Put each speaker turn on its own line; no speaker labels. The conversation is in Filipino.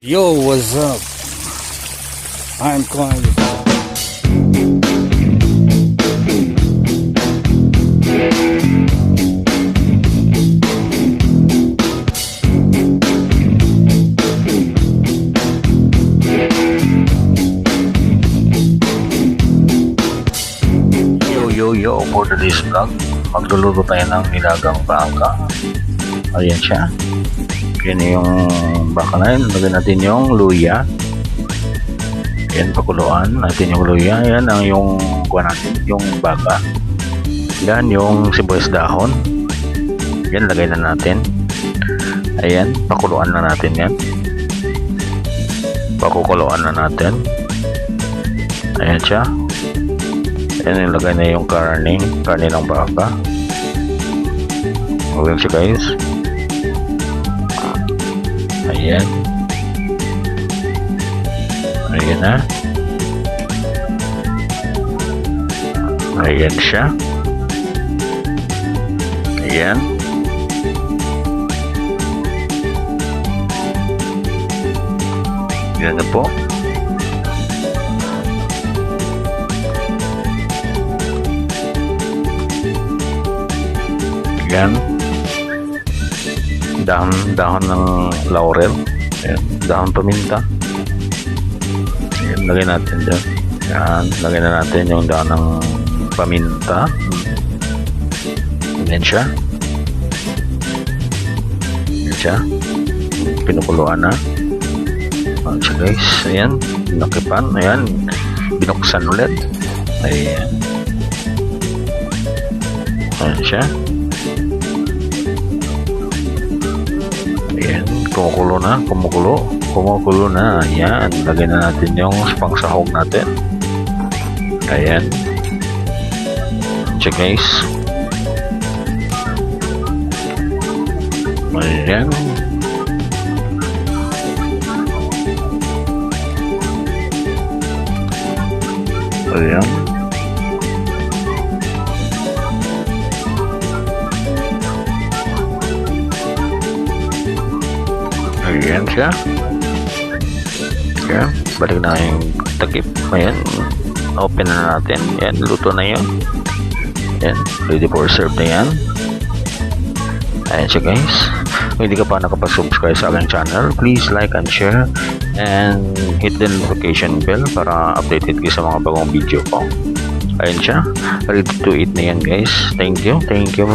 Yo, what's up? I'm Kuy'S.
Yo, for today's vlog, magluluto tayo ng nilagang baka. Ayan siya. Yan yung baka na yun. Lagyan natin yung luya. Yan, pakuluan natin yung luya. Yan ang yung kuha natin, yung baka. Yan yung sibuyas dahon. Yan, lagay na natin. Ayan, pakuluan na natin yan. Pakukuluan na natin. Ayan siya. Ayan, ilagay na yung karne ng baka. Ayan siya, guys. Ayan. Ayan na. Ayan siya. Ayan. Ayan na po. Ayan. Dahon ng laurel. Ayan. Dahon paminta. Ayan, lagay natin dyan. Ayan, lagay na natin yung dahon ng paminta. Ayan siya. Ayan siya. Pinukuluan na. Ayan siya, guys. Ayan. Nakipan. Ayan. Binuksan ulit. Ayan. Ayan siya. Ayan, kumukulo na. Ayan, lagay na natin yung pangsahog natin. Ayan. Check, guys. Ayan. Ayan. Ayan siya. Ayan. Balik na yung takip. Ayan. Open na natin. Ayan. Luto na yun. Ayan. Ready for serve na yan. Ayan siya, guys. Kung hindi ka pa nakapag-subscribe sa aking channel, please like and share and hit the notification bell para updated kayo sa mga bagong video ko. Ayan siya. Ready to eat na yan, guys. Thank you. Thank you.